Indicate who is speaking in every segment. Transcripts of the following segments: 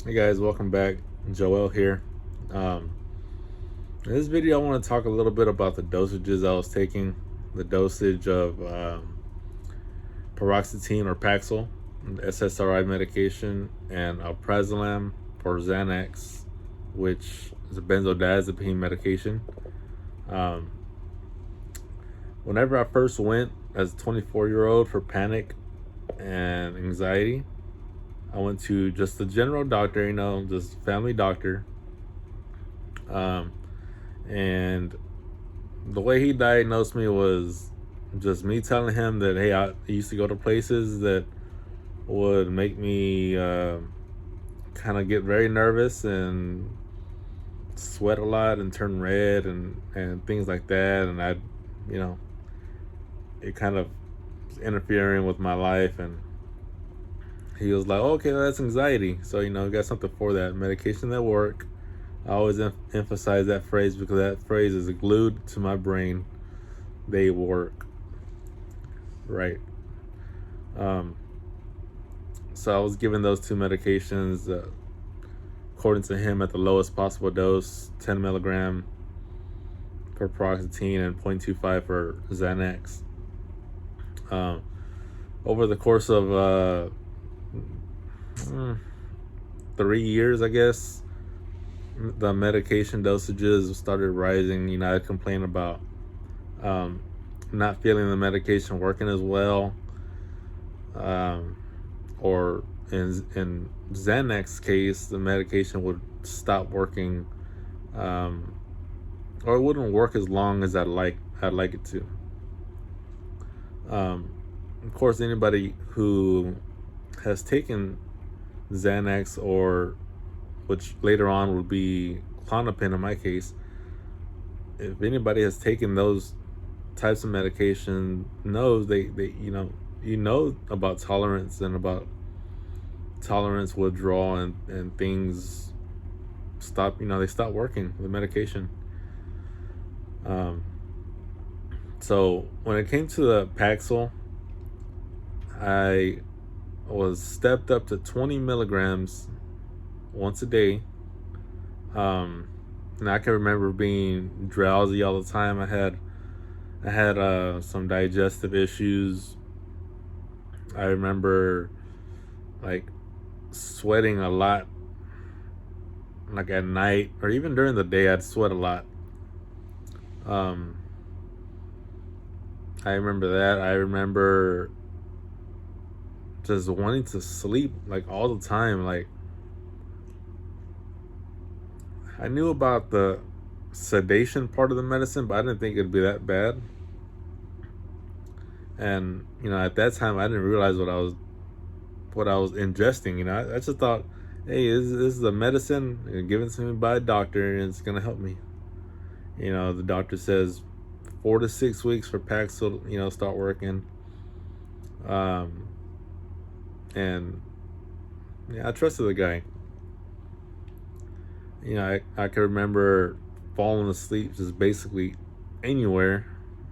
Speaker 1: Hey guys, welcome back. Joel here. Um, in this video, I want to talk a little bit about the dosages I was taking. The dosage of paroxetine or Paxil, SSRI medication, and alprazolam for Xanax, which is a benzodiazepine medication. Um, Whenever I first went as a 24-year-old for panic and anxiety, I went to just a general doctor, just family doctor. Um, and the way he diagnosed me was just me telling him that, hey, I used to go to places that would make me kind of get very nervous and sweat a lot and turn red and things like that. And you know, it kind of was interfering with my life. And he was like, okay, that's anxiety. So, got something for that. Medication that work. I always emphasize that phrase because that phrase is glued to my brain. They work. Right. Um, so I was given those two medications, according to him, at the lowest possible dose, 10 milligram for paroxetine and 0.25 for Xanax. Um, Over the course of 3 years, I guess, the medication dosages started rising. I'd complain about um, not feeling the medication working as well, or in Xanax case, the medication would stop working, or it wouldn't work as long as I'd like it to. Of course, anybody who has taken Xanax, or which later on would be Klonopin in my case, if anybody has taken those types of medication, knows they about tolerance and about tolerance withdrawal, and things stop. They stop working, the medication. So when it came to the Paxil, I was stepped up to 20 milligrams once a day. And I can remember being drowsy all the time. I had some digestive issues. I remember like sweating a lot, like at night or even during the day. I'd sweat a lot. Um, I remember that. I remember just wanting to sleep like all the time. Like, I knew about the sedation part of the medicine, but I didn't think it'd be that bad. And at that time, I didn't realize what I was ingesting. I just thought, hey, this is a medicine given to me by a doctor, and it's gonna help me. The doctor says 4 to 6 weeks for Paxil, start working. Um, and yeah, I trusted the guy. I can remember falling asleep just basically anywhere.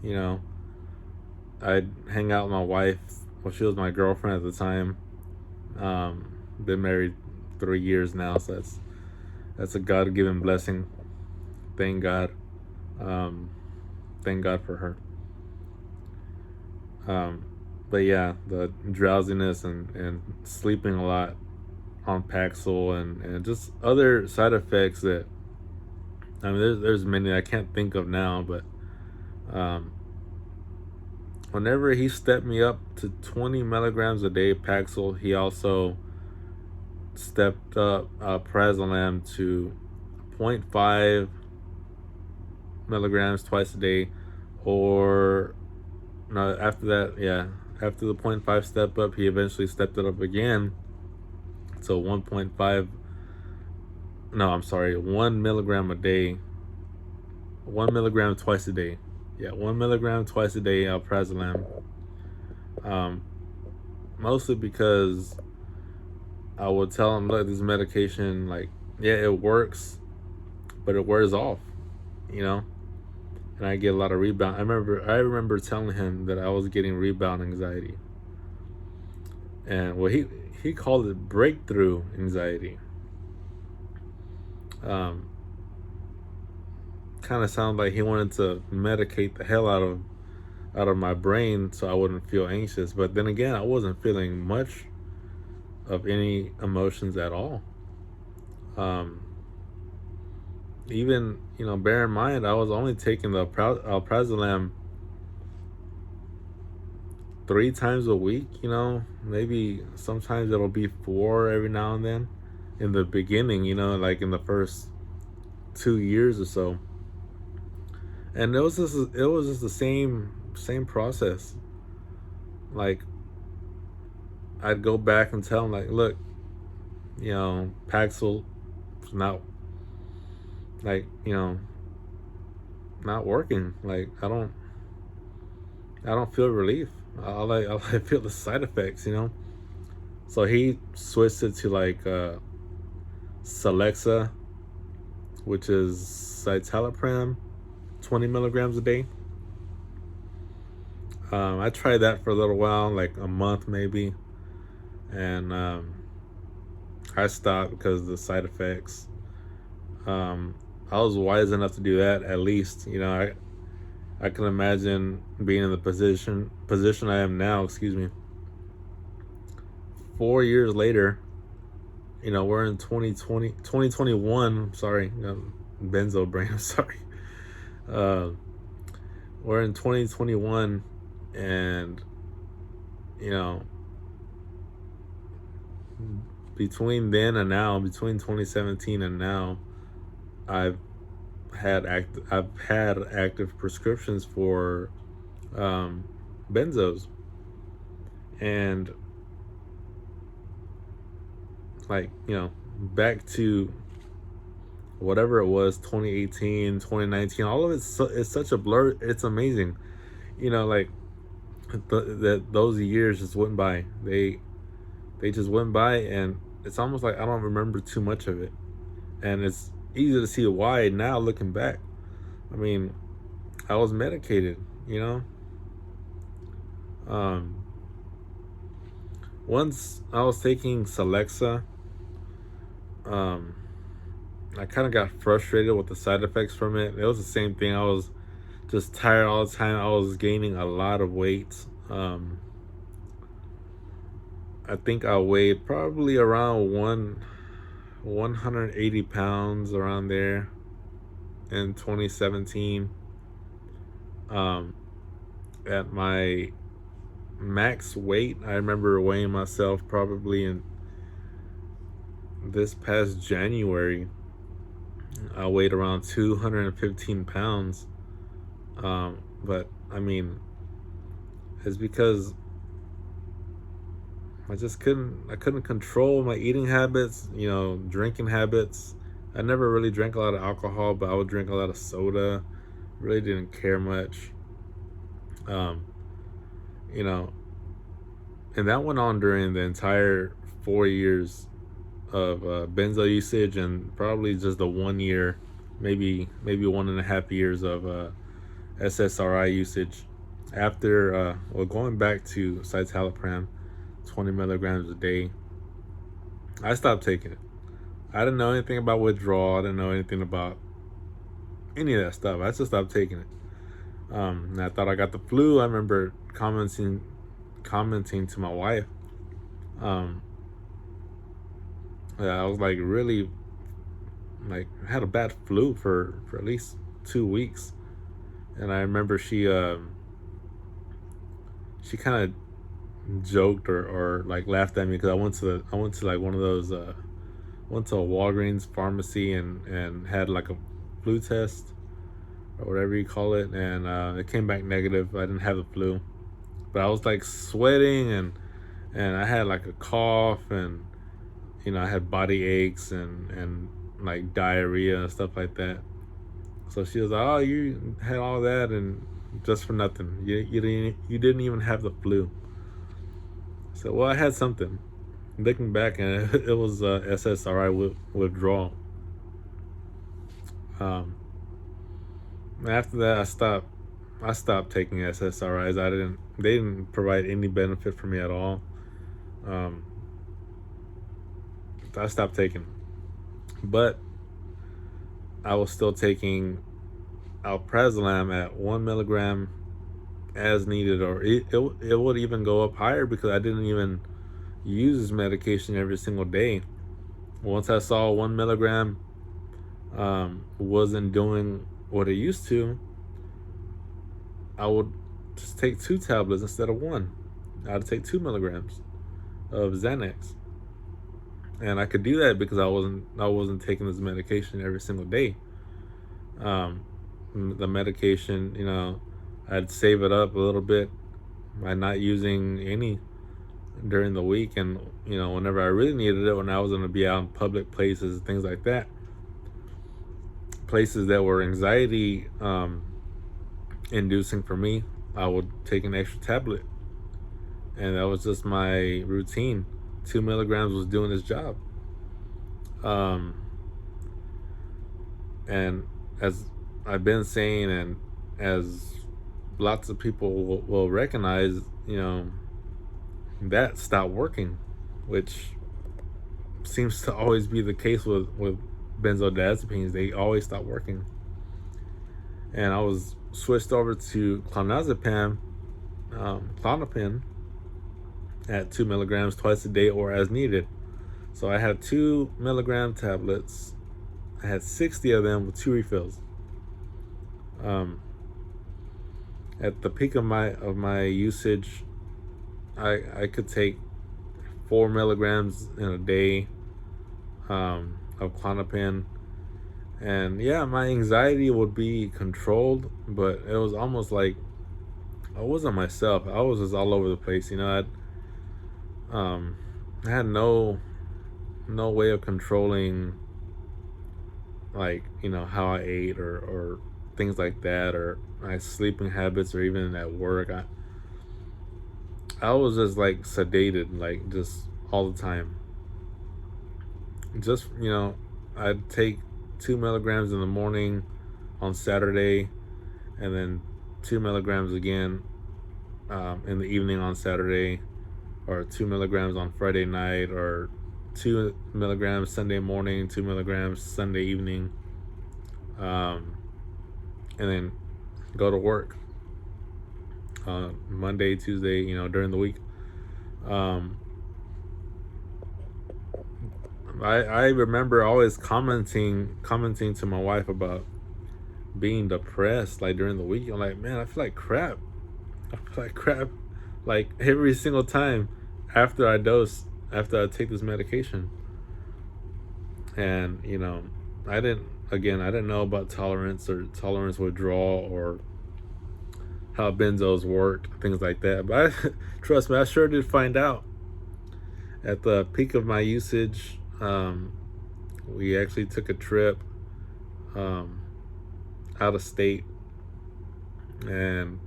Speaker 1: You know, I'd hang out with my wife. Well, she was my girlfriend at the time. Been married 3 years now, so that's a God-given blessing. Thank God. Um, thank God for her. Um, but yeah, the drowsiness and sleeping a lot on Paxil, and just other side effects that, I mean, there's many I can't think of now, but um, whenever he stepped me up to 20 milligrams a day Paxil, he also stepped up prazolam to zero point 0.5 milligrams twice a day, or no, after that, yeah, after the 0.5 step up, he eventually stepped it up again. So 1.5, no, I'm sorry, 1 milligram a day, 1 milligram twice a day. Yeah, 1 milligram twice a day alprazolam. Um, Mostly because I would tell him, look, this medication, like, yeah, it works, but it wears off, you know? And I get a lot of rebound. I remember telling him that I was getting rebound anxiety. And he called it breakthrough anxiety. Um, Kind of sounded like he wanted to medicate the hell out of my brain so I wouldn't feel anxious. But then again, I wasn't feeling much of any emotions at all. Um, Even, bear in mind, I was only taking the alprazolam 3 times a week. Maybe sometimes it'll be 4 every now and then. In the beginning, like in the first 2 years or so, and it was just the same process. Like, I'd go back and tell him, like, look, Paxil is not, like, not working. Like, I don't feel relief. All I feel the side effects. So he switched it to like Celexa, which is citalopram, 20 milligrams a day. I tried that for a little while, like a month maybe, and I stopped because of the side effects. Um, I was wise enough to do that. At least, I can imagine being in the position I am now. Excuse me. 4 years later, we're in 2021. Sorry, benzo brain. I'm sorry. Uh, we're in 2021, and you know, between then and now, between 2017 and now, I've I've had active prescriptions for benzos, and like back to whatever it was, 2018, 2019, all of it's such a blur. It's amazing, like that those years just went by. They just went by, and it's almost like I don't remember too much of it, and it's easy to see why now looking back. I mean, I was medicated, um once I was taking Celexa. um I kind of got frustrated with the side effects from it. It was the same thing. I was just tired all the time. I was gaining a lot of weight. I think I weighed probably around 180 pounds around there in 2017. Um, at my max weight, I remember weighing myself probably in this past January. I weighed around 215 pounds. But I mean, it's because I couldn't control my eating habits, drinking habits. I never really drank a lot of alcohol, but I would drink a lot of soda. Really didn't care much. Um, you know, and that went on during the entire 4 years of benzo usage, and probably just the 1 year, maybe 1.5 years of SSRI usage. After going back to citalopram, 20 milligrams a day, I stopped taking it. I didn't know anything about withdrawal. I didn't know anything about any of that stuff. I just stopped taking it. And I thought I got the flu. I remember commenting to my wife. Um, I was like really, like, I had a bad flu for at least 2 weeks, and I remember she kind of joked or like laughed at me because I went to like one of those went to a Walgreens pharmacy and had like a flu test or whatever you call it, and it came back negative. I didn't have the flu, but I was like sweating, and I had like a cough, and I had body aches and like diarrhea and stuff like that. So she was like, "Oh, you had all that and just for nothing. You didn't even have the flu." So, well, I had something. Looking back, and it was SSRI withdrawal. Um, After that, I stopped taking SSRIs. They didn't provide any benefit for me at all. Um, I stopped taking them. But I was still taking alprazolam at 1 milligram as needed, or it would even go up higher because I didn't even use this medication every single day. Once I saw 1 milligram wasn't doing what it used to, I would just take 2 tablets instead of one. I'd take 2 milligrams of Xanax, and I could do that because I wasn't taking this medication every single day. The medication, I'd save it up a little bit by not using any during the week, and whenever I really needed it, when I was going to be out in public places, things like that, places that were anxiety inducing for me, I would take an extra tablet, and that was just my routine. 2 milligrams was doing its job. And as I've been saying, and as lots of people will recognize, that stopped working, which seems to always be the case with benzodiazepines. They always stop working. And I was switched over to clonazepam, Klonopin, at 2 milligrams twice a day or as needed. So I had 2 milligram tablets. I had 60 of them with 2 refills. At the peak of my usage, I could take 4 milligrams in a day of Klonopin, and yeah, my anxiety would be controlled, but it was almost like I wasn't myself. I was just all over the place. I had no way of controlling, like, how I ate or things like that, or my sleeping habits, or even at work. I was just like sedated, like just all the time. Just, I'd take 2 milligrams in the morning on Saturday, and then 2 milligrams again in the evening on Saturday, or 2 milligrams on Friday night, or 2 milligrams Sunday morning, 2 milligrams Sunday evening, and then go to work Monday, Tuesday, during the week. I remember always commenting to my wife about being depressed, like during the week. I'm like, man, I feel like crap. Like every single time after I take this medication. And I didn't know about tolerance withdrawal, or how benzos worked, things like that. But trust me, I sure did find out. At the peak of my usage, we actually took a trip out of state, and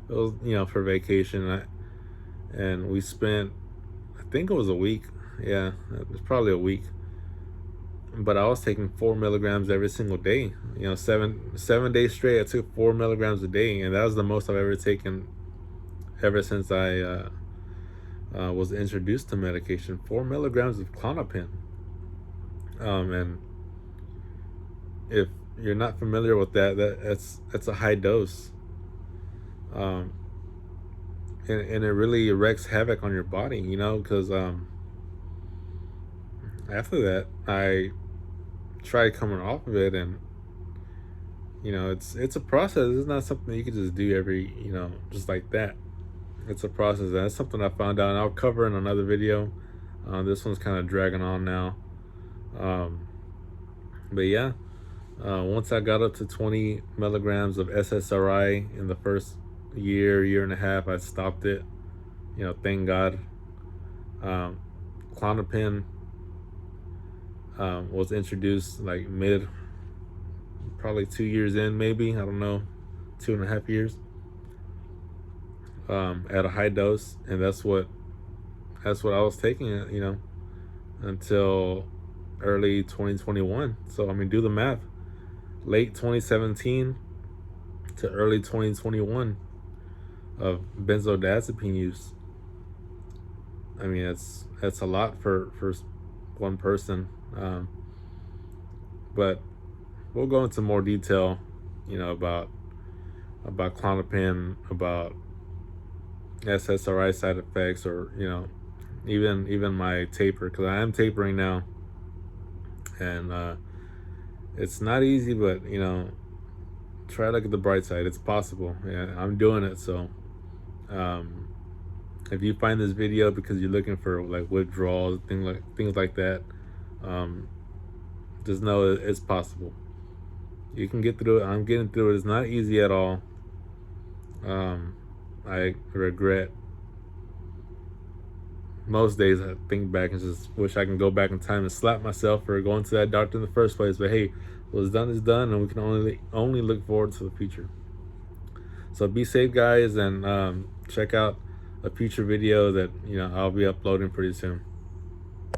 Speaker 1: it was for vacation. And we spent, I think it was a week. Yeah, it was probably a week. But I was taking 4 milligrams every single day. 7 days straight, I took 4 milligrams a day, and that was the most I've ever taken ever since I was introduced to medication. 4 milligrams of Klonopin. And if you're not familiar with that's a high dose. And it really wreaks havoc on your body, because after that I tried coming off of it, and it's a process. It's not something you can just do every just like that. It's a process, and that's something I found out, and I'll cover in another video. This one's kind of dragging on now, but yeah, once I got up to 20 milligrams of SSRI in the first year and a half, I stopped it. Thank God. Klonopin was introduced like probably 2 years in, maybe, I don't know, 2.5 years, at a high dose, and that's what I was taking, until early 2021. So do the math, late 2017 to early 2021 of benzodiazepine use. That's a lot for one person. But we'll go into more detail, about Klonopin, about SSRI side effects, or even my taper, because I am tapering now, and it's not easy, but try to look at the bright side. It's possible. Yeah, I'm doing it. So um, if you find this video because you're looking for like withdrawals, things like that, um, just know it's possible. You can get through it. I'm getting through it. It's not easy at all. I regret most days. I think back and just wish I can go back in time and slap myself for going to that doctor in the first place. But hey, what's done is done, and we can only look forward to the future. So be safe, guys, and check out a future video that I'll be uploading pretty soon.